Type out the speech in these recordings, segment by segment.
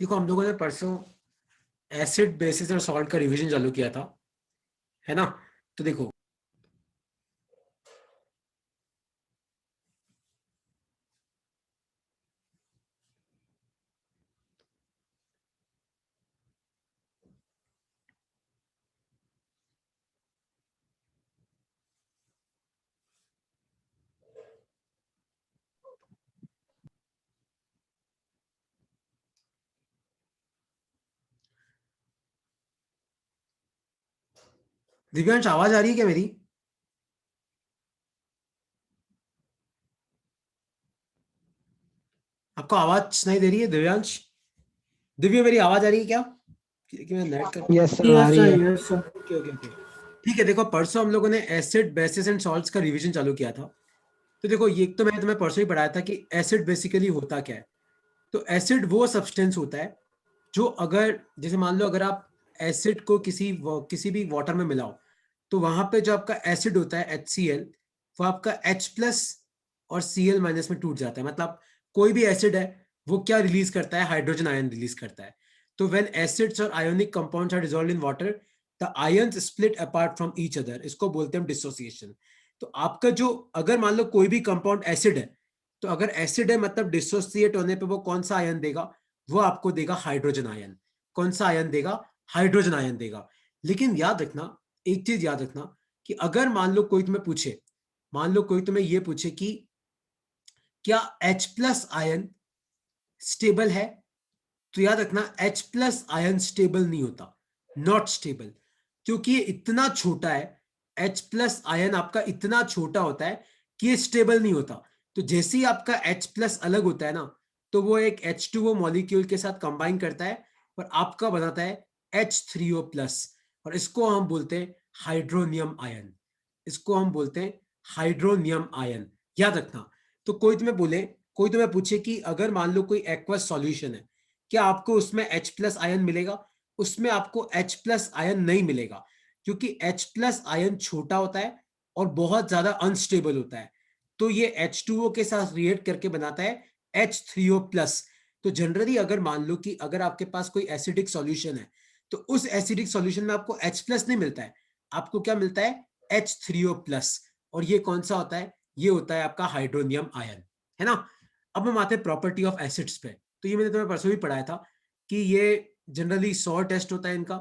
देखो हम लोगों ने परसों एसिड बेसिस और सॉल्ट का रिवीजन चालू किया था, है ना। तो देखो दिव्यांश, आवाज आ रही है क्या मेरी? आपको आवाज सुनाई दे रही है दिव्यांश? दिव्य, मेरी आवाज आ रही है क्या? कि मैं नेट कर। यस सर, आ यस रही सर, है। Yes sir. Okay okay okay. ठीक है, देखो परसों हम लोगों ने एसिड बेसिस एंड सॉल्ट्स का रिवीजन चालू किया था। तो देखो ये तो मैंने तुम्हें परसों ही पढ़ाया था कि एसिड बेसिकली होता क्या है। तो एसिड वो सब्सटेंस होता है जो, अगर जैसे मान लो अगर आप एसिड को किसी भी वाटर में मिलाओ, तो वहां पे जो आपका एसिड होता है HCl, वो आपका H+ और Cl- में टूट जाता है। मतलब कोई भी एसिड है वो क्या रिलीज करता है? हाइड्रोजन आयन रिलीज करता है। तो व्हेन एसिड्स और ionic compounds are dissolved in water, the ions split apart from each other. इसको बोलते हैं डिसोसिएशन। तो आपका जो, अगर मान लो कोई भी कंपाउंड एसिड है, तो अगर एसिड है मतलब डिसोसिएट होने पे वो कौन सा आयन देगा? वो आपको देगा हाइड्रोजन आयन। कौन सा आयन देगा? हाइड्रोजन आयन देगा। लेकिन याद रखना, एक चीज याद रखना, कि अगर मान लो कोई तुम्हें पूछे, मान लो कोई तुम्हें ये पूछे कि क्या H+ आयन स्टेबल है, तो याद रखना H+ आयन स्टेबल नहीं होता, नॉट स्टेबल। क्योंकि ये इतना छोटा है, H+ आयन आपका इतना छोटा होता है कि ये स्टेबल नहीं होता। तो जैसे ही आपका H+ अलग होता है ना, तो वो एक H2O मॉलिक्यूल के साथ कंबाइन करता है और आपका बनाता है H3O+। और इसको हम बोलते हैं हाइड्रोनियम आयन। इसको हम बोलते हैं हाइड्रोनियम आयन। याद रखना। तो कोई तुम्हें पूछे कि अगर मान लो कोई एक्वस सॉल्यूशन है, क्या आपको उसमें H+ आयन मिलेगा? उसमें आपको H+ आयन नहीं मिलेगा, क्योंकि H+ आयन छोटा होता है और बहुत ज्यादा अनस्टेबल होता है। तो ये H2O के साथ रिएक्ट करके बनाता है H3O+। तो जनरली अगर मान लो कि अगर आपके पास कोई एसिडिक सॉल्यूशन है, तो उस एसिडिक सॉल्यूशन में आपको H+ नहीं मिलता है, आपको क्या मिलता है? H3O+। और ये कौन सा होता है? ये होता है आपका हाइड्रोनियम आयन, है ना। अब हम आते हैं प्रॉपर्टी ऑफ एसिड्स पे। तो ये मैंने तुम्हें परसों भी पढ़ाया था कि ये जनरली 100 टेस्ट होता है इनका।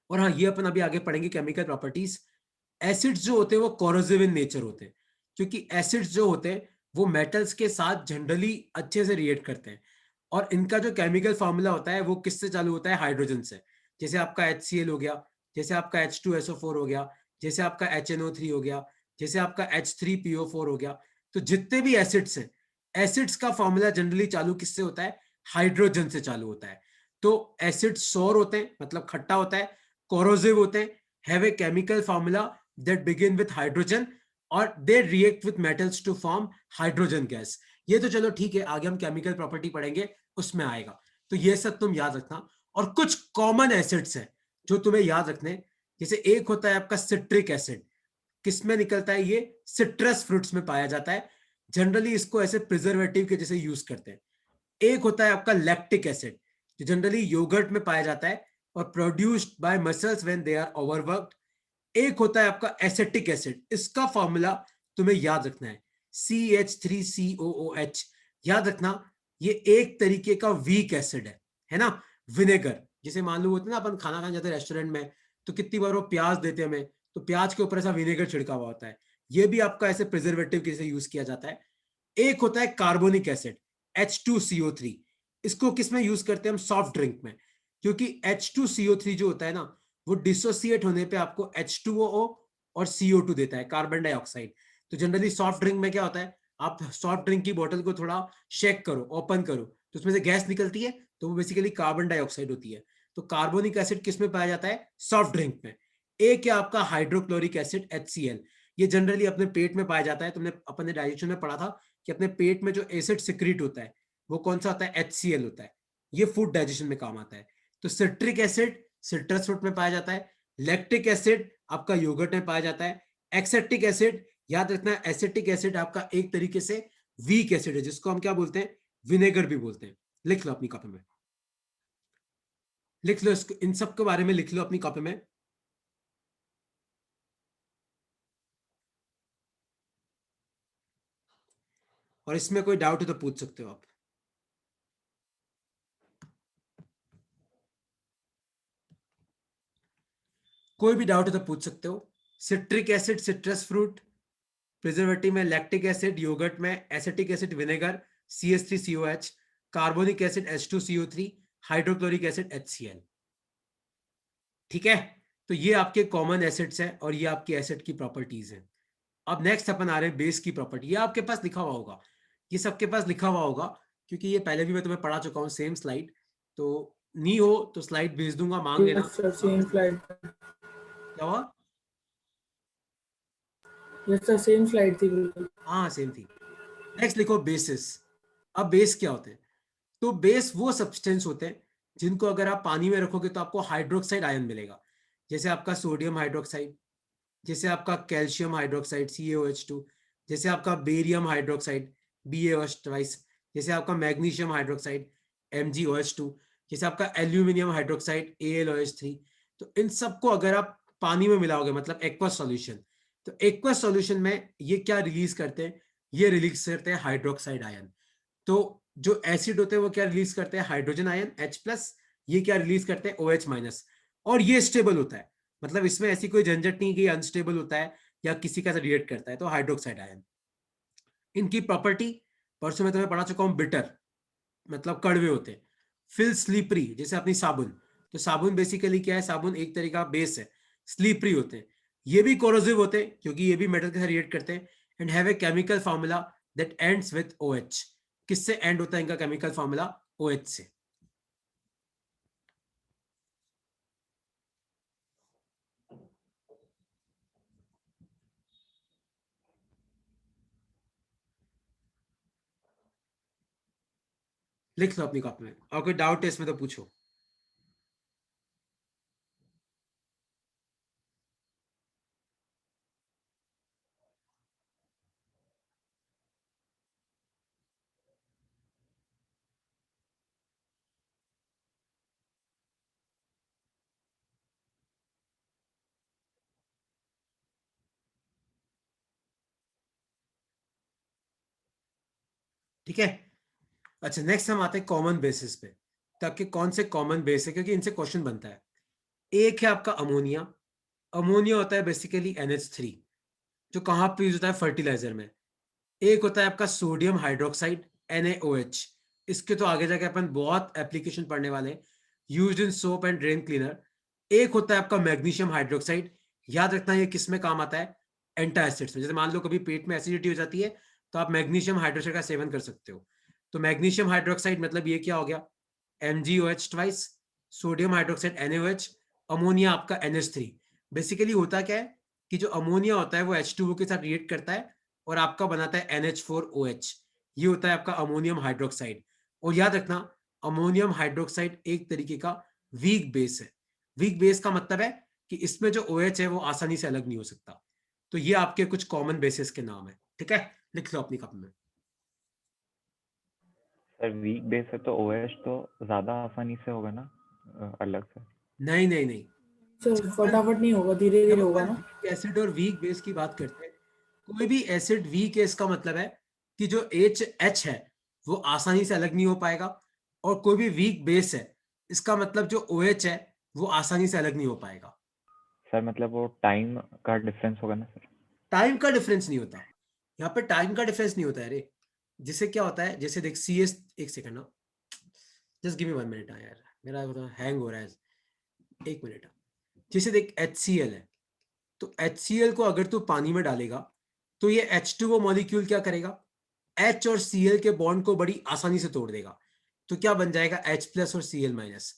और हाँ, ये अपन अभी आगे पढ़ेंगे केमिकल प्रॉपर्टीज। एसिड्स जो होते हैं वो कोरोसिव इन नेचर होते हैं, क्योंकि एसिड्स जो होते हैं वो मेटल्स के साथ जनरली अच्छे से रिएक्ट करते हैं। और इनका जो केमिकल फॉर्मूला होता है वो किससे चालू होता है? हाइड्रोजन से। जैसे आपका HCl हो गया, जैसे आपका H2SO4 हो गया, जैसे आपका HNO3 हो गया, जैसे आपका H3PO4 हो गया। तो जितने भी एसिड्स हैं, एसिड्स का फॉर्मूला जनरली चालू किससे होता है? हाइड्रोजन से चालू होता है। तो एसिड सौर होते हैं, मतलब खट्टा होता है, कोरोसिव होते हैं, have a chemical formula that begin with hydrogen, और they react with metals to form hydrogen gas. ये तो चलो ठीक है, आगे हम केमिकल प्रॉपर्टी पढ़ेंगे, उसमें आएगा। तो ये सब तुम याद रखना। और कुछ कॉमन एसिड्स हैं जो तुम्हें याद रखने। जैसे एक होता है आपका सिट्रिक एसिड। किसमें निकलता है ये? सिट्रस फ्रूट्स में पाया जाता है। जनरली इसको ऐसे प्रिजर्वेटिव के जैसे यूज करते हैं। एक होता है आपका लैक्टिक एसिड, जो जनरली योगर्ट में पाया जाता है और produced by muscles when they are overworked. एक होता है आपका एसेटिक एसिड। इसका फॉर्मूला तुम्हें याद रखना है, CH3COOH। याद रखना, ये एक तरीके का वीक एसिड है ना। विनेगर, जैसे मान लो होता है ना, अपन खाना खाने जाते हैं रेस्टोरेंट में, तो कितनी बार वो प्याज देते हैं हमें, तो प्याज के ऊपर ऐसा विनेगर छिड़का हुआ होता है। ये भी आपका ऐसे प्रिजर्वेटिव के जैसे यूज किया जाता है। एक होता है कार्बोनिक एसिड, H2CO3। इसको किस में यूज करते हैं हम? सॉफ्ट ड्रिंक में। क्योंकि H2CO3 जो होता है ना, वो डिसोसिएट होने पे आपको H2O और CO2 देता है, कार्बन डाइऑक्साइड। तो जनरली सॉफ्ट ड्रिंक में क्या होता है, आप सॉफ्ट ड्रिंक की बोतल को थोड़ा शेक करो, ओपन करो, तो उसमें से गैस निकलती है, तो वो बेसिकली कार्बन डाइऑक्साइड होती है। तो कार्बोनिक एसिड किस में पाया जाता है? सॉफ्ट ड्रिंक में। एक है आपका हाइड्रोक्लोरिक एसिड, HCl। ये जनरली अपने पेट में पाया जाता है। तुमने अपने डाइजेशन में पढ़ा था कि अपने पेट में जो एसिड सिक्रीट होता है वो कौन सा होता है? HCl होता है। ये फूड डाइजेशन में काम आता है। तो सिट्रिक एसिड सिट्रस फ्रूट में पाया जाता है। लैक्टिक एसिड आपका योगर्ट में पाया जाता है। एक्सेटिक एसिड, याद रखना, एसिटिक एसिड आपका एक तरीके से वीक एसिड है, जिसको हम क्या बोलते हैं? विनेगर भी बोलते हैं। लिख लो अपनी कॉपी में। लिख लो इसको, इन सब के बारे में लिख लो अपनी कॉपी में। और इसमें कोई डाउट है तो पूछ सकते हो आप। कोई भी डाउट है तो पूछ सकते हो। Citric acid citrus fruit, preservative में लैक्टिक एसिड, योगर्ट में acetic acid vinegar CH3COH, carbonic acid H2CO3, hydrochloric acid HCl। ठीक है, तो ये आपके कॉमन एसिड्स हैं और ये आपकी एसिड की प्रॉपर्टीज हैं। अब नेक्स्ट अपन आ रहे हैं बेस की प्रॉपर्टी। ये आपके पास लिखा हुआ होगा, ये सबके पास लिखा हुआ होगा, क्योंकि ये पहले भी मैं तुम्हें पढ़ा चुका हूँ सेम स्लाइड। तो नहीं हो तो स्लाइड भेज दूंगा, मांग लेना। Yes sir, same slide. क्या हुआ? यस सर, सेम स्लाइड थी बिल्कुल। हाँ सेम थी। नेक्स्ट लिखो बेसिस। अब बेस क्या होते हैं? तो बेस वो सब्सटेंस होते हैं जिनको अगर आप पानी में रखोगे तो आपको हाइड्रोक्साइड आयन मिलेगा। जैसे आपका सोडियम हाइड्रोक्साइड, जैसे आपका कैल्शियम हाइड्रोक्साइड CaOH2, जैसे आपका बेरियम हाइड्रोक्साइड BaOH ट्वाइस, जैसे आपका मैग्नीशियम हाइड्रोक्साइड MgOH2, जैसे आपका एल्यूमिनियम हाइड्रोक्साइड AlOH3। तो इन सबको अगर आप पानी में मिलाओगे, मतलब एक्वस सॉल्यूशन, तो एक्वस सॉल्यूशन में ये क्या रिलीज करते हैं? ये रिलीज करते हैं हाइड्रोक्साइड आयन। तो जो एसिड होते हैं वो क्या रिलीज करते हैं? Hydrogen ion H+। ये क्या रिलीज करते हैं? OH-। और ये स्टेबल होता है, मतलब इसमें ऐसी कोई झंझट नहीं कि अनस्टेबल होता है या किसी का रिएक्ट करता है। तो हाइड्रोक्साइड आयन, इनकी प्रॉपर्टी परसों में तुम्हें पढ़ा चुका हूं, बिटर मतलब कड़वे होते हैं। फिल स्लीपरी, जैसे अपनी साबुन, तो साबुन बेसिकली क्या है? साबुन एक तरीका का बेस है। स्लीपरी होते हैं। ये भी कोरोसिव होते हैं क्योंकि ये भी मेटल के साथ रिएक्ट करते हैं। And have a chemical formula that ends with OH। किससे एंड होता है इनका केमिकल फॉर्मूला? OH से। लिख लो अपनी कॉपी में, और कोई डाउट है इसमें तो पूछो। ठीक है, अच्छा नेक्स्ट हम आते हैं कॉमन बेसिस पे। ताकि कौन से कॉमन बेस है, क्योंकि इनसे क्वेश्चन बनता है। एक है आपका अमोनिया। अमोनिया होता है बेसिकली NH3, जो कहाँ पे यूज होता है? फर्टिलाइजर में। एक होता है आपका सोडियम हाइड्रोक्साइड NaOH। इसके तो आगे जाके अपन बहुत एप्लीकेशन पढ़ने वाले हैं, used in soap and drain cleaner. एक होता है आपका मैग्नीशियम हाइड्रोक्साइड। याद रखना ये किस में काम आता है? एंटासिड्स में। जैसे मान लो कभी पेट में एसिडिटी हो जाती है तो आप मैग्नीशियम हाइड्रोक्साइड का सेवन कर सकते हो। तो मैग्नीशियम हाइड्रोक्साइड मतलब ये क्या हो गया? MgOH twice, sodium hydroxide NaOH, ammonia आपका NH3। बेसिकली होता क्या है कि जो अमोनिया होता है वो H2O के साथ रिएक्ट करता है और आपका बनाता है NH4OH। ये होता है आपका अमोनियम हाइड्रोक्साइड। और याद रखना, अमोनियम हाइड्रोक्साइड एक तरीके का वीक बेस है। वीक बेस का मतलब है कि इसमें जो OH है वो आसानी से अलग नहीं हो सकता। तो ये आपके कुछ कॉमन बेसिस के नाम है। ठीक है, लिख लो अपनी कॉपी में। सर वीक बेस है तो OH तो ज़्यादा आसानी से होगा ना अलग से? नहीं नहीं नहीं, सर जब अपन फटाफट नहीं होगा, धीरे जब धीरे होगा अपन ना। वीक एसिड और वीक बेस की बात करते हैं, कोई भी एसिड वीक है इसका मतलब है कि जो H है वो आसानी से अलग नहीं हो पाएगा। और कोई भी वीक बेस है, इसका मतलब जो OH है वो आसानी से अलग नहीं हो पाएगा। सर मतलब वो टाइम का डिफरेंस होगा ना सर? टाइम का डिफरेंस नहीं होता यहाँ पे, टाइम का डिफरेंस नहीं होता है रे। जिससे क्या होता है, जैसे देख CS, एक सेकंड ना, जस्ट गिव मी 1 मिनट। हाँ यार, मेरा हैंग हो रहा है, 1 मिनट। जैसे देख HCl है, तो HCl को अगर तू पानी में डालेगा तो ये H2O मॉलिक्यूल क्या करेगा? H और Cl के बॉन्ड को बड़ी आसानी से तोड़ देगा। तो क्या बन जाएगा? H+ और Cl-।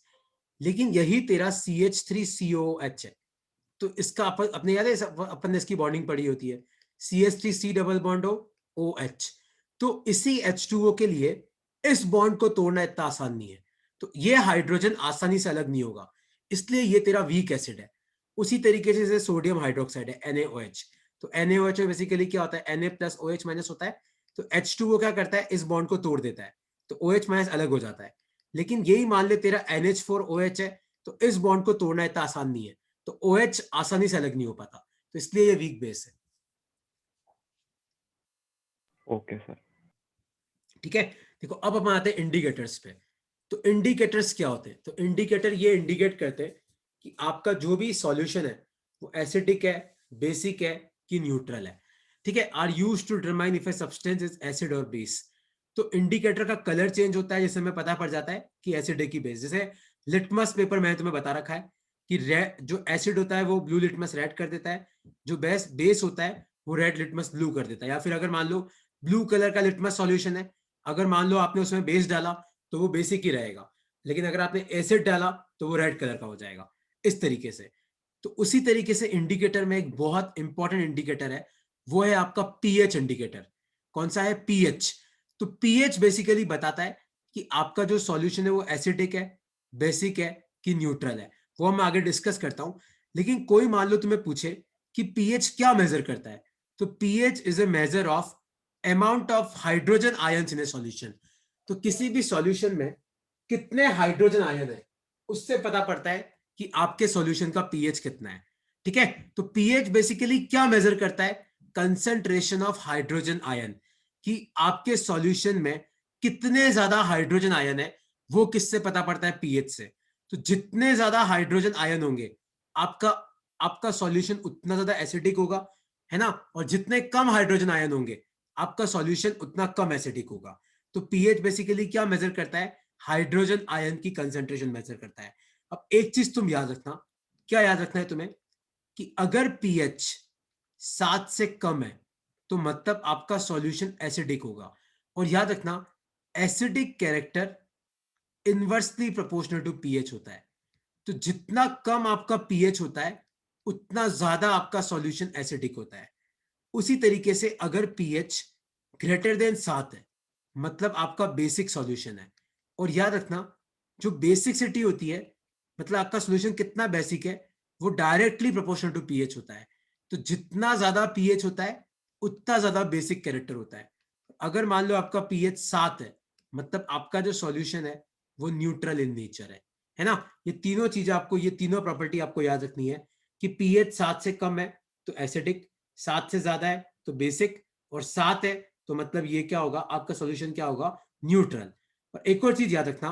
लेकिन यही तेरा CH3COOH है। तो इसका अपन अपने याद है, अपन ने इसकी बॉन्डिंग पढ़ी होती है, CH3C डबल बॉन्ड OH। तो इसी H2O के लिए इस बॉन्ड को तोड़ना इतना आसान नहीं है। तो ये हाइड्रोजन आसानी से अलग नहीं होगा, इसलिए ये तेरा वीक एसिड है। उसी तरीके से सोडियम हाइड्रोक्साइड है NaOH। तो NaOH में बेसिकली क्या होता है? Na+OH- होता है। तो H2O क्या करता है? इस बॉन्ड को तोड़ देता है, तो OH- अलग हो जाता है। लेकिन यही मान ले तेरा NH4OH है, तो इस बॉन्ड को तोड़ना इतना आसान नहीं है, तो OH आसानी से अलग नहीं हो पाता, तो इसलिए ये वीक बेस है। Okay sir. ठीक है, देखो अब हम आते हैं इंडिकेटर्स पे। तो इंडिकेटर्स क्या होते हैं? तो इंडिकेटर ये इंडिकेट करते हैं कि आपका जो भी सॉल्यूशन है वो एसिडिक है, बेसिक है कि न्यूट्रल है। ठीक है, are used to determine if a substance is acid और बेस। तो इंडिकेटर का कलर चेंज होता है, जिससे हमें पता पड़ जाता है कि एसिड है कि बेस। जैसे लिटमस पेपर मैंने तुम्हें बता रखा है कि जो एसिड होता है वो ब्लू लिटमस रेड कर देता है, जो बेस होता है वो रेड लिटमस ब्लू कर देता है। या फिर अगर मान लो ब्लू कलर का लिटमस सॉल्यूशन है, अगर मान लो आपने उसमें बेस डाला तो वो बेसिक ही रहेगा, लेकिन अगर आपने एसिड डाला तो वो रेड कलर का हो जाएगा, इस तरीके से। तो उसी तरीके से इंडिकेटर में एक बहुत इंपॉर्टेंट इंडिकेटर है, वो है आपका पीएच इंडिकेटर। कौन सा है? पीएच। तो पीएच बेसिकली बताता है कि आपका जो सॉल्यूशन है वो एसिडिक है, बेसिक है कि न्यूट्रल है। वो मैं आगे डिस्कस करता हूं। लेकिन कोई मान लो तुम्हें पूछे कि पीएच क्या मेजर करता है, तो pH is a measure of amount of hydrogen ions in A solution. तो किसी भी सॉल्यूशन में कितने हाइड्रोजन आयन है उससे पता पड़ता है कि आपके सॉल्यूशन का पीएच कितना है। ठीक है, तो पीएच बेसिकली क्या मेजर करता है? कंसंट्रेशन ऑफ हाइड्रोजन आयन, कि आपके सॉल्यूशन में कितने ज्यादा हाइड्रोजन आयन है, वो किससे पता पड़ता है? पीएच से। तो जितने ज्यादा हाइड्रोजन आयन होंगे आपका आपका सॉल्यूशन उतना ज्यादा एसिडिक होगा, है ना। और जितने कम हाइड्रोजन आयन होंगे आपका सॉल्यूशन उतना कम एसिडिक होगा। तो पीएच बेसिकली क्या मेजर करता है? हाइड्रोजन आयन की कंसंट्रेशन मेजर करता है। अब एक चीज तुम याद रखना, क्या याद रखना है तुम्हें? कि अगर पीएच 7 से कम है तो मतलब आपका सॉल्यूशन एसिडिक होगा। और याद रखना, acidic character inversely proportional to pH होता है। तो जितना कम आपका पीएच होता है उतना ज्यादा आपका सॉल्यूशन एसिडिक होता है। उसी तरीके से अगर पीएच ग्रेटर देन 7 है मतलब आपका बेसिक सॉल्यूशन है। और याद रखना, जो बेसिकसिटी होती है मतलब आपका सॉल्यूशन कितना बेसिक है, वो डायरेक्टली प्रोपोर्शनल टू पीएच होता है। तो जितना ज्यादा पीएच होता है उतना ज्यादा बेसिक कैरेक्टर होता है। अगर मान लो आपका पीएच 7 है मतलब आपका जो सॉल्यूशन है वो न्यूट्रल इन नेचर है ना। ये तीनों चीजें आपको, ये तीनों प्रॉपर्टी आपको याद रखनी है कि पीएच 7 से कम है तो एसिडिक, 7 से ज्यादा है तो बेसिक, और 7 है तो मतलब ये क्या होगा? आपका सॉल्यूशन क्या होगा? न्यूट्रल। और एक और चीज याद रखना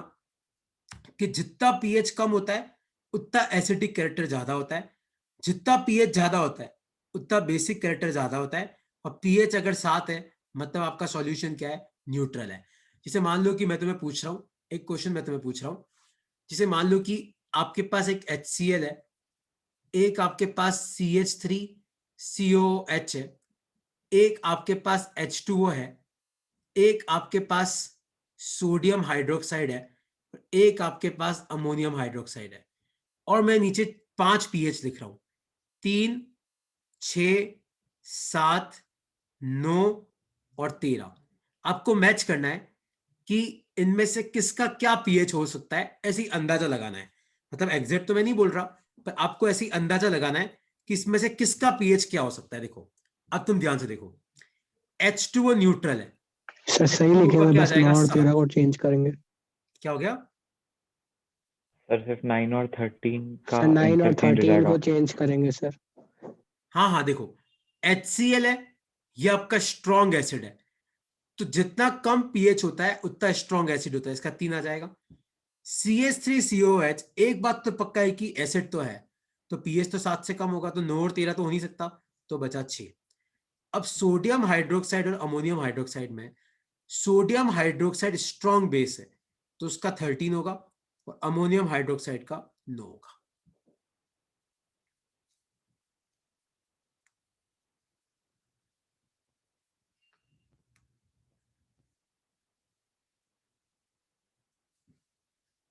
कि जितना पीएच कम होता है उतना एसिडिक कैरेक्टर ज्यादा होता है, जितना पीएच ज्यादा होता है उतना बेसिक कैरेक्टर ज्यादा होता है। और पीएच अगर 7 है मतलब आपका सॉल्यूशन क्या है? न्यूट्रल है। जैसे मान लो कि मैं तुम्हें पूछ रहा हूं, एक क्वेश्चन मैं तुम्हें पूछ रहा हूं, जैसे मान लो कि आपके पास एक HCl है, एक आपके पास CH3COH है, एक आपके पास H2O है, एक आपके पास सोडियम हाइड्रोक्साइड है, एक आपके पास अमोनियम हाइड्रोक्साइड है। और मैं नीचे 5 पीएच लिख रहा हूं, 3, 6, 7, 9 और 13। आपको मैच करना है कि इनमें से किसका क्या पीएच हो सकता है, ऐसी अंदाजा लगाना है। मतलब एग्जैक्ट तो मैं नहीं बोल रहा, पर आपको ऐसी अंदाजा लगाना है कि इसमें से किसका पीएच क्या हो सकता है। देखो अब तुम ध्यान से देखो, H2O न्यूट्रल है, सर सही H2O लिखे का हुए, क्या आ बस जाएगा? 9 और 13 7। को चेंज करेंगे। क्या हो गया? सर सिर्फ 9 और 13 का सर 9 और इंटरचेंज हो 13 जाएगा। को चेंज करेंगे सर। हाँ हाँ, देखो HCl है, ये आपका स्ट्रॉन्ग एसिड है, तो जितना कम पीएच होता है उतना स्ट्रॉन्ग एसिड होता है, इसका 3 आ जाएगा। CH3COH, एक बात तो पक्का है कि एसिड तो है, तो पीएच तो 7 से कम होगा, तो 9 और 13 तो हो नहीं सकता, तो बचा 6। अब सोडियम हाइड्रोक्साइड और अमोनियम हाइड्रोक्साइड में सोडियम हाइड्रोक्साइड स्ट्रॉन्ग बेस है तो उसका 13 होगा, और अमोनियम हाइड्रोक्साइड का 9 होगा।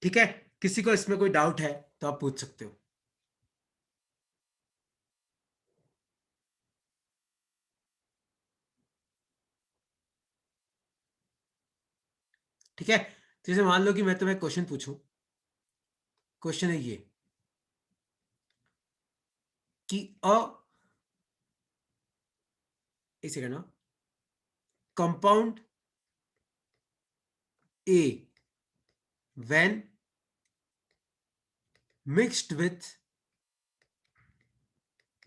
ठीक है, किसी को इसमें कोई डाउट है तो आप पूछ सकते हो। ठीक है, जैसे मान लो कि मैं तुम्हें क्वेश्चन पूछूं, क्वेश्चन है ये कि एक सेकंड ना, compound A when mixed with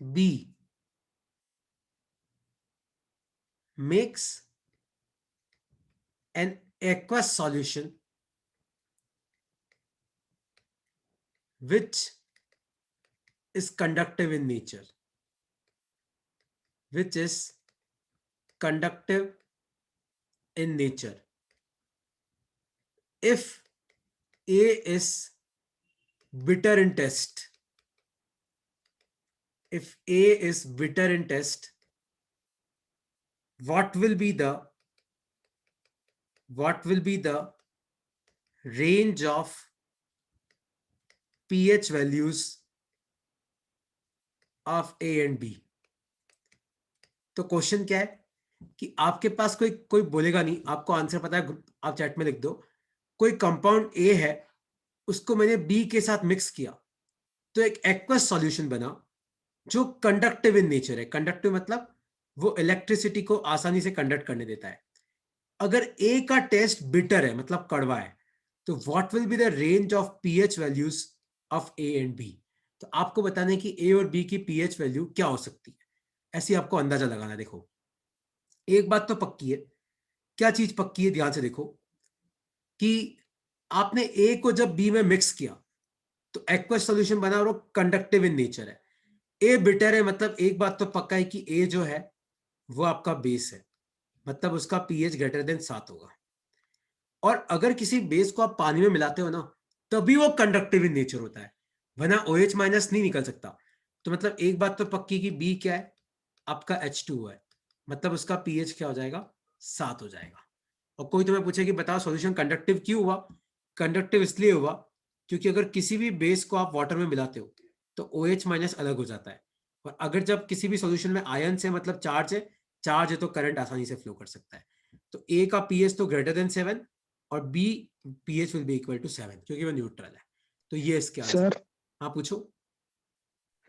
B makes an aqueous solution which is conductive in nature, which is conductive in nature. If A is bitter in test, if A is bitter in test, what will be the range of pH values of A and B? तो question क्या है कि आपके पास कोई बोलेगा नहीं, आपको answer पता है, आप चैट में लिख दो। कोई कंपाउंड ए है, उसको मैंने बी के साथ मिक्स किया, तो एक एक्वस सॉल्यूशन बना जो कंडक्टिव इन नेचर है। कंडक्टिव मतलब वो इलेक्ट्रिसिटी को आसानी से कंडक्ट करने देता है। अगर ए का टेस्ट बिटर है, मतलब कड़वा है, तो what will be the range of pH values of A and B? तो आपको बताना है कि ए और बी की पीएच वैल्यू क्या हो सकती है, ऐसी आपको अंदाजा लगाना। देखो, एक बात तो पक्की है। क्या चीज पक्की है? ध्यान से देखो कि आपने ए को जब बी में मिक्स किया तो एक्वस सॉल्यूशन बना और वो कंडक्टिव इन नेचर है। ए बिटर है, मतलब एक बात तो पक्का है कि ए जो है वो आपका बेस है, मतलब उसका पीएच ग्रेटर देन 7 होगा। और अगर किसी बेस को आप पानी में मिलाते हो ना, तभी वो कंडक्टिव इन नेचर होता है, वरना OH माइनस नहीं निकल सकता। तो मतलब एक बात तो पक्की कि बी क्या है? आपका H2O है, मतलब उसका पीएच क्या हो जाएगा? 7 हो जाएगा। और कोई तुम्हें पूछे कि बताओ सॉल्यूशन कंडक्टिव क्यों हुआ? कंडक्टिव इसलिए हुआ क्योंकि अगर किसी भी बेस को आप वाटर में मिलाते हो तो OH माइनस अलग हो जाता है, और अगर जब किसी भी सॉल्यूशन में आयन से मतलब चार्ज है तो करंट आसानी से फ्लो कर सकता है। तो ए का पीएच तो ग्रेटर देन 7 और B pH will be equal to 7 क्योंकि वो न्यूट्रल है। तो ये इसके आंसर। सर हाँ पूछो।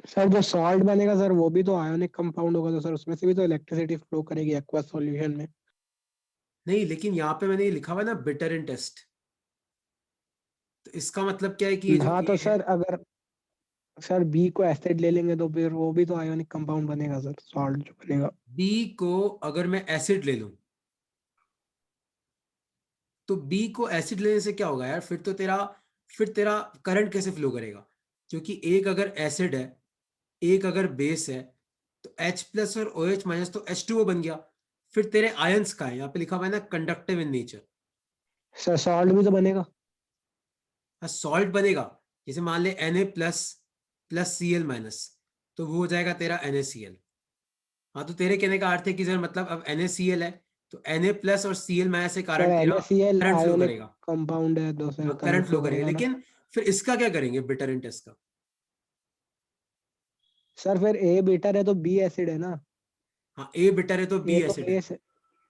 सर जो सॉल्ट बनेगा सर वो भी तो आयोनिक कंपाउंड होगा, तो सर उसमें से भी तो इलेक्ट्रिसिटी फ्लो करेगी एक्वस सॉल्यूशन में। नहीं, लेकिन यहाँ पे मैंने लिखा हुआ है ना बिटर इन टेस्ट, तो इसका मतलब क्या है कि ये जो हाँ ए तो है, सर अगर सर बी को एसिड ले लेंगे तो फिर वो भी तो आयोनिक कंपाउंड बनेगा सर, सॉल्ट जो बनेगा। बी को अगर मैं एसिड ले लूं तो बी को एसिड लेने से क्या होगा यार? फिर तेरा करंट कैसे फ्लो करेगा? क्योंकि एक अगर एसिड है, एक अगर बेस है, तो H प्लस और OH माइनस तो H2O बन गया। फिर तेरे आयंस का है, यहाँ पे लिखा हुआ है ना conductive in nature. Sir salt भी तो बनेगा। सॉल्ट बनेगा, जैसे मान ले Na plus plus Cl minus, तो वो हो जाएगा तेरा NaCl। हाँ, तो तेरे कहने का अर्थ है कि सर मतलब अब NaCl है तो Na प्लस और Cl माइनस के सर कारण तेरा NaCl करंट फ्लो आयोनिक करेगा। कंपाउंड है तो फिर करंट करंट फ्लो फ्लो करेगा, करेगा ना। लेकिन फिर इसका क्या करेंगे बिटर इन टेस्ट का? सर फिर ए बेटर है तो बी एसिड है ना। हाँ, ए बिटर है तो बी ए तो एसिड है। बेस है।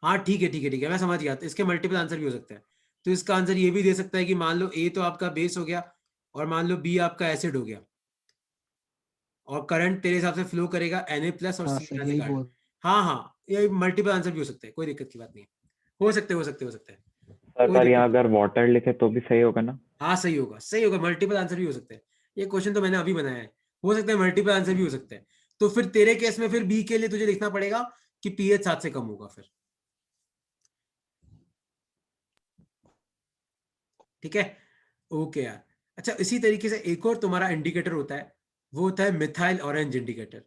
हाँ ठीक है, ठीक है, ठीक है, मैं समझ गया। तो इसके मल्टीपल आंसर भी हो सकते हैं। तो इसका आंसर ये भी दे सकता है कि मान लो ए तो आपका बेस हो गया और मान लो बी आपका एसिड हो गया, और करंट तेरे हिसाब से फ्लो करेगा Na प्लस और हाँ सी सर के यही कारण। बोल। हाँ हाँ, ये मल्टीपल आंसर भी हो सकते हैं, कोई दिक्कत की बात नहीं है। हो सकते हैं, सर कोई पर दिक्कत यहाँ नहीं। अगर वाटर लिखे तो भी सही होगा ना? हाँ सही होगा, सही होगा, मल्टीपल आंसर भी हो सकते हैं। ये क्वेश्चन तो मैंने अभी बनाया है, हो सकता है मल्टीपल आंसर भी हो सकते हैं। तो फिर तेरे केस में फिर बी के लिए तुझे लिखना पड़ेगा कि पीएच 7 से कम होगा फिर। ठीक है, ओके यार। अच्छा, इसी तरीके से एक और तुम्हारा इंडिकेटर होता है, वो होता है मिथाइल ऑरेंज इंडिकेटर।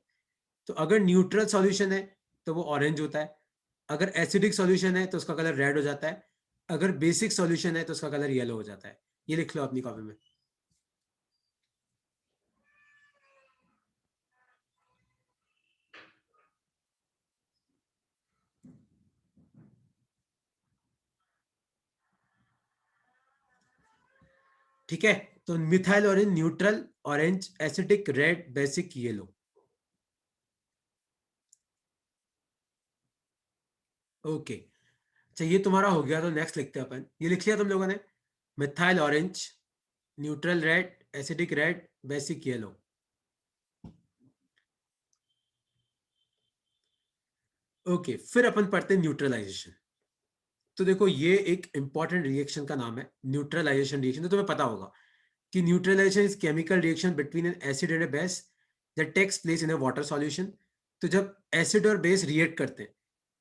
तो अगर न्यूट्रल सॉल्यूशन है तो वो ऑरेंज होता है, अगर एसिडिक सॉल्यूशन है तो उसका कलर रेड हो जाता है, अगर बेसिक सॉल्यूशन है तो उसका कलर येलो हो जाता है। ये लिख लो अपनी कॉपी में। ठीक है, तो methyl orange neutral, orange acidic, red basic, yellow. Okay, अच्छा ये तुम्हारा हो गया। तो नेक्स्ट लिखते हैं अपन, ये लिख लिया तुम लोगों ने? Methyl orange, neutral red, acidic red, basic yellow. Okay, फिर अपन पढ़ते हैं न्यूट्रलाइजेशन। तो देखो, ये एक इंपॉर्टेंट रिएक्शन का नाम है न्यूट्रलाइजेशन रिएक्शन, तो तुम्हें पता होगा कि neutralization is chemical reaction between an acid and a base that takes place in a water solution. तो जब एसिड और बेस रिएक्ट करते हैं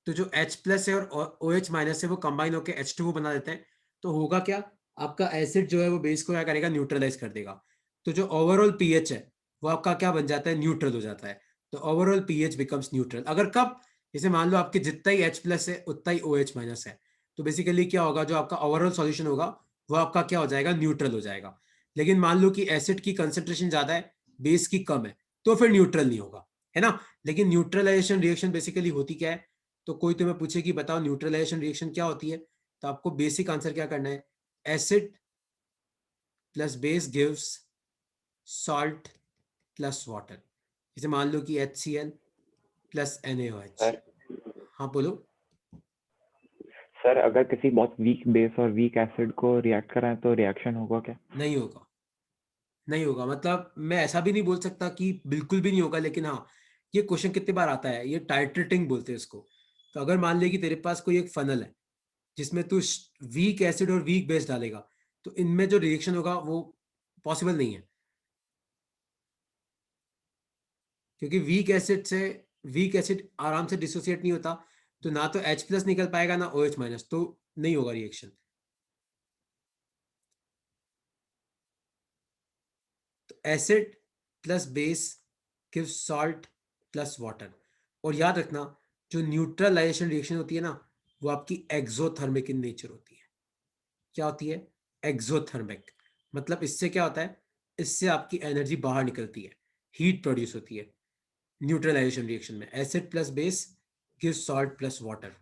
तो जो H प्लस है और OH माइनस है वो कंबाइन होकर H2O बना देते हैं। तो होगा क्या, आपका एसिड जो है वो बेस को क्या करेगा, न्यूट्रलाइज कर देगा। तो जो ओवरऑल पीएच है वो आपका क्या बन जाता है, न्यूट्रल हो जाता है। तो ओवरऑल पीएच बिकम्स न्यूट्रल। अगर कब, जैसे मान लो आपके जितना ही H प्लस है उतना ही OH माइनस है, तो बेसिकली क्या होगा, जो आपका ओवरऑल सॉल्यूशन होगा वो आपका क्या हो जाएगा, न्यूट्रल हो जाएगा। लेकिन मान लो कि एसिड की कंसेंट्रेशन ज्यादा है, बेस की कम है, तो फिर न्यूट्रल नहीं होगा, है ना। लेकिन न्यूट्रलाइजेशन रिएक्शन बेसिकली होती क्या है, तो कोई तुम्हें पूछे कि बताओ न्यूट्रलाइजेशन रिएक्शन क्या होती है, तो आपको बेसिक आंसर क्या करना है, acid plus base gives salt plus water. जैसे मान लो कि HCl प्लस NaOH। सर हाँ बोलो। सर अगर किसी बहुत वीक बेस और वीक एसिड को रिएक्ट कराएं तो रिएक्शन होगा क्या? नहीं होगा, नहीं होगा। मतलब मैं ऐसा भी नहीं बोल सकता कि बिल्कुल भी नहीं होगा, लेकिन हाँ, ये क्वेश्चन कितने बार आता है, ये टाइट्रेटिंग बोलते हैं इसको। तो अगर मान ले कि तेरे पास कोई एक फनल है जिसमें तू वीक एसिड और वीक बेस डालेगा, तो इनमें जो रिएक्शन होगा वो पॉसिबल नहीं है, क्योंकि वीक एसिड आराम से डिसोसिएट नहीं होता। तो ना तो H प्लस निकल पाएगा ना OH माइनस, तो नहीं होगा रिएक्शन। तो acid plus base give salt plus water. और याद रखना, जो न्यूट्रलाइजेशन रिएक्शन होती है ना, वो आपकी एक्सोथर्मिक इन नेचर होती है। क्या होती है, एक्सोथर्मिक। मतलब इससे क्या होता है, इससे आपकी एनर्जी बाहर निकलती है, हीट प्रोड्यूस होती है न्यूट्रलाइजेशन रिएक्शन में। Acid plus base give salt plus water.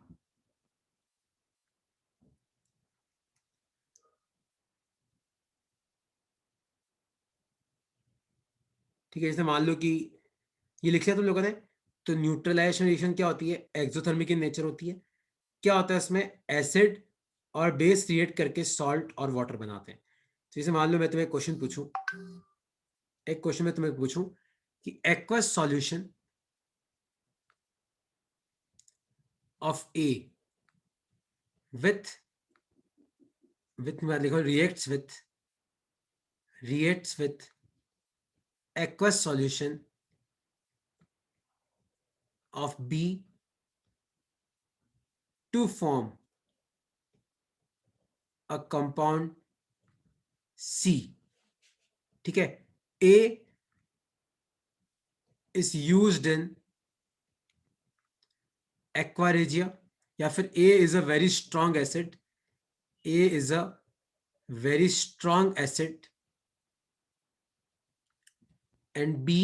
ठीक है, जैसे मान लो कि ये लिख लिया तुम लोगों ने। तो न्यूट्रलाइजेशन रिएक्शन क्या होती है, एक्सोथर्मिक इन नेचर होती है। क्या होता है इसमें, एसिड और बेस रिएक्ट करके सॉल्ट और वाटर बनाते हैं। तो जैसे मान लो मैं तुम्हें क्वेश्चन पूछूं, एक क्वेश्चन मैं तुम्हें पूछूं कि aqueous solution of A with मैं लिखो reacts with aqueous solution of B to form a compound C। ठीक है, A is used in aqua regia, या फिर A is a very strong acid, A is a very strong acid and B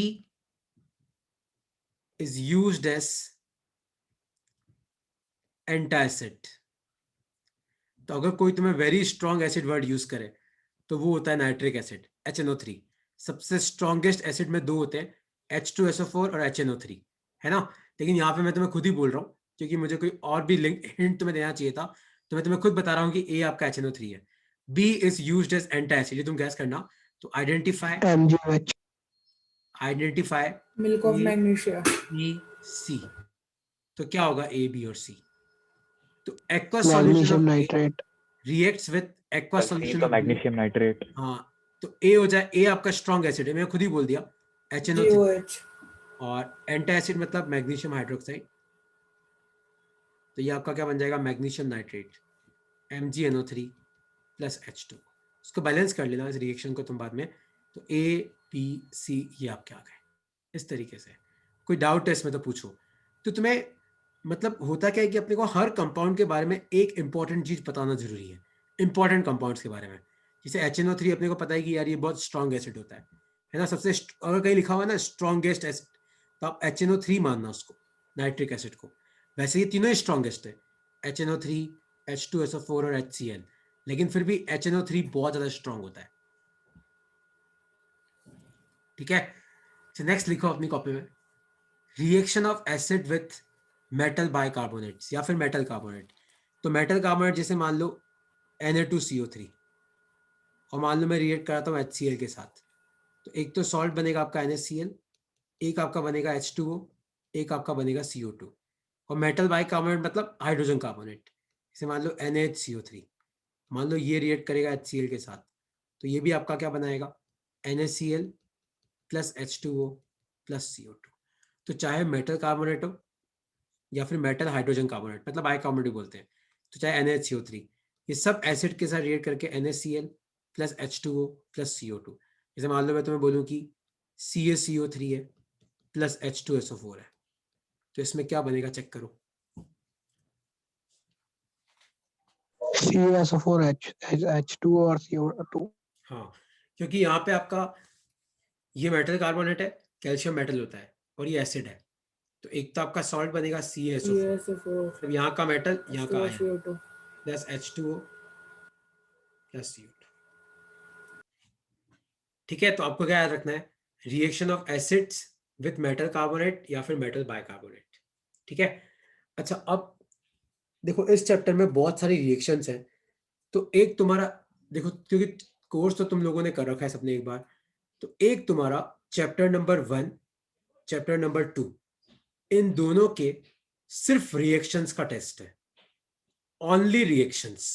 is used as antacid। तो अगर कोई तुम्हें very strong acid word use करे तो वो होता है नाइट्रिक एसिड, HNO3। सबसे स्ट्रॉन्गेस्ट एसिड में दो होते हैं, H2SO4 और HNO3, है ना। लेकिन यहाँ पे मैं तुम्हें खुद ही बोल रहा हूँ, क्योंकि मुझे कोई और भी लिंक हिंट तुम्हें देना चाहिए था, तो मैं तुम्हें खुद बता रहा हूँ कि A आपका HNO3 है। B is used as antacid, ये तुम गैस करना। तो MgOH identify milk of magnesia. C। तो क्या होगा A, B और C। तो aqueous solution magnesium of A nitrate reacts with aqueous sir C solution तो ऑफ B। Magnesium nitrate. हाँ, तो ए हो जाए, ए आपका स्ट्रॉन्ग एसिड है, मैंने खुद ही बोल दिया HNO3। GOH। और एंटा एसिड मतलब मैग्नीशियम हाइड्रोक्साइड। तो ये आपका क्या बन जाएगा, magnesium nitrate, MgNO3 plus H2। इसको बैलेंस कर लेना इस रिएक्शन को तुम बाद में। तो A, B, C ये आपके आ गए इस तरीके से। कोई डाउट है इसमें तो पूछो। तो तुम्हें मतलब होता क्या है कि अपने को हर कंपाउंड के बारे में एक इंपॉर्टेंट चीज बताना जरूरी है, इंपॉर्टेंट कंपाउंड्स के बारे में। जैसे HNO3 अपने को पता है कि यार ये बहुत स्ट्रॉन्ग एसिड होता है ना। सबसे अगर कहीं लिखा हुआ है ना स्ट्रॉन्गेस्ट एसिड, तो आप HNO3 मानना उसको, नाइट्रिक एसिड को। वैसे ये तीनों ही स्ट्रॉन्गेस्ट है, HNO3, H2SO4 और HCl, लेकिन फिर भी HNO3 बहुत ज्यादा स्ट्रॉन्ग होता है। ठीक है, नेक्स्ट लिखो अपनी कॉपी में, reaction of acid with metal bicarbonates या फिर मेटल कार्बोनेट। तो मेटल कार्बोनेट जैसे मान लो Na2CO3, और मान लो मैं रिएक्ट कराता हूँ HCl के साथ, तो एक तो सॉल्ट बनेगा आपका NaCl, एक आपका बनेगा H2O, एक आपका बनेगा CO2। और मेटल बाइकार्बोनेट मतलब हाइड्रोजन कार्बोनेट, जैसे मान लो NaHCO3, मान लो ये रिएक्ट करेगा HCl के साथ, तो ये भी आपका क्या बनाएगा, NaCl plus H2O plus CO2। तो चाहे मेटल कार्बोनेट हो या फिर मेटल हाइड्रोजन कार्बोनेट, मतलब बाइकार्बोनेट बोलते हैं, तो चाहे NaCO3, ये सब एसिड के साथ रिएक्ट करके NaCl plus H2O plus CO2। जैसे मान लो मैं तुम्हें बोलूँ कि CaCO3 है प्लस H2SO4 है, तो इसमें क्या बनेगा चेक करो। CaSO4 H2O और CO2। हाँ, क्योंकि यहाँ पे आपका ये मेटल कार्बोनेट है, कैल्शियम मेटल होता है, और ये एसिड है, तो एक तो आपका सॉल्ट बनेगा CaSO4, CaSO4 मतलब यहाँ का मेटल यहाँ का ion H2CO2 plus H2O plus CO2। ठीक है, तो आपको क्या याद रखना है, reaction of acids with metal carbonate या फिर मेटल बाइकार्बोनेट। ठीक है, अच्छा अब देखो इस चैप्टर में बहुत सारी रिएक्शंस हैं, तो एक तुम्हारा देखो, क्योंकि कोर्स तो तुम लोगों ने कर रखा है सबने एक बार, तो एक तुम्हारा चैप्टर नंबर 1, चैप्टर नंबर 2, इन दोनों के सिर्फ रिएक्शंस का टेस्ट है, ओनली रिएक्शंस,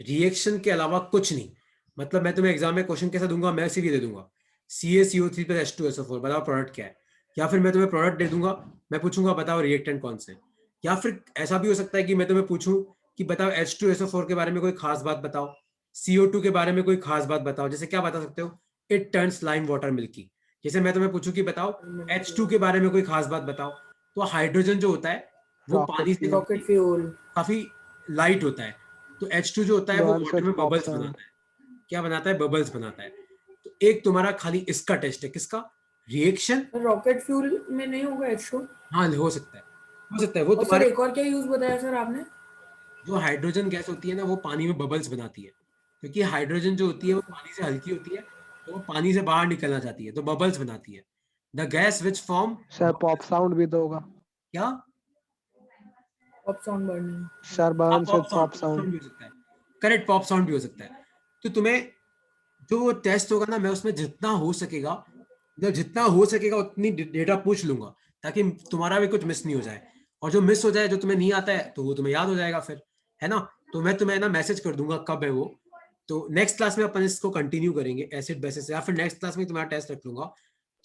रिएक्शन के अलावा कुछ नहीं। मतलब मैं तुम्हें एग्जाम में क्वेश्चन कैसा दूंगा, मैं सिर्फ ये दे दूंगा CaCO3 प्लस H2SO4, बताओ प्रोडक्ट क्या है, या फिर मैं तुम्हें प्रोडक्ट दे दूंगा, मैं पूछूंगा बताओ रिएक्टेंट कौन से, या फिर ऐसा भी हो सकता है कि मैं तुम्हें पूछूं कि बताओ H2SO4 के बारे में कोई खास बात बताओ, CO2 के बारे में कोई खास बात बताओ। जैसे क्या बता सकते हो, it turns lime water milky. जैसे मैं तुम्हें पूछूं कि बताओ H2 के बारे में कोई खास बात बताओ, तो हाइड्रोजन जो होता है वो पानी से रॉकेट फ्यूल काफी लाइट होता है, तो H2 जो होता है वो Burns वाटर with में pop बबल्स sound। बनाता है। क्या बनाता है, बबल्स बनाता है। तो एक तुम्हारा खाली इसका टेस्ट है, किसका, रिएक्शन। रॉकेट फ्यूल में नहीं होगा H2। हाँ हो सकता है, हो सकता है वो और सर तुम्हारे, एक और क्या यूज बताया सर आपने? जो हाइड्रोजन गैस होती है ना वो पानी में बबल्स बनाती है, क्योंकि हाइड्रोजन जो होती है वो पानी से हल्की होती है, तो वो पानी से बाहर निकलना चाहती है, तो बबल्स बनाती है। The gas which form, sir pop sound भी तो होगा। क्या, pop sound burning. Sir Burns with pop pop sound. Sound भी हो सकता है, करेक्ट, पॉप साउंड भी हो सकता है। तो तुम्हें जो टेस्ट होगा ना, मैं उसमें जितना हो सकेगा, जब जितना हो सकेगा उतनी डेटा पूछ लूंगा, ताकि तुम्हारा भी कुछ मिस नहीं हो जाए, और जो मिस हो जाए, जो तुम्हें नहीं आता है, तो वो तुम्हें याद हो जाएगा फिर, है ना। तो मैं तुम्हें ना मैसेज कर दूंगा कब है वो, तो नेक्स्ट क्लास में अपन इसको कंटिन्यू करेंगे एसिड बेसिस से, या फिर नेक्स्ट क्लास में तुम्हारा टेस्ट रख लूंगा।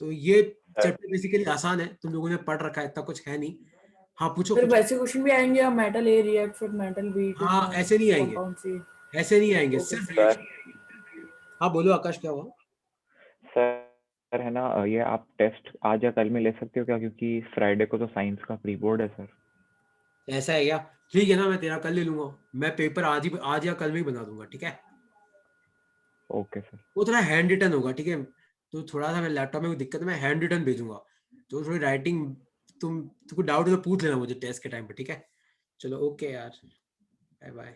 तो ये चैप्टर बेसिकली आसान है, तुम लोगों ने पढ़ रखा है, इतना कुछ है नहीं। हाँ पूछो फिर पूछो। वैसे क्वेश्चन भी आएंगे, metal A react with metal B to हाँ फॉर्म ऐसे नहीं आएंगे, कंपाउंड सी। ऐसे नहीं आएंगे, ओके सिर्फ सर। रिएक्शन। हाँ बोलो आकाश, क्या हुआ। सर है ना, ये आप टेस्ट आज या कल में ले सकते हो क्या, क्योंकि फ्राइडे को तो साइंस का प्री बोर्ड है सर। ऐसा है क्या, ठीक है ना, मैं तेरा कल ले लूंगा, मैं पेपर आज या कल में ही बना दूंगा, ठीक है। Okay sir. वो थोड़ा हैंड रिटन होगा, ठीक है, तो थोड़ा सा मेरे लैपटॉप में कोई दिक्कत है, मैं हैंड रिटन भेजूंगा, तो थोड़ी राइटिंग, तुमको डाउट है तो पूछ लेना मुझे टेस्ट के टाइम पे, ठीक है। चलो ओके यार, bye bye.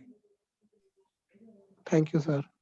Thank you sir.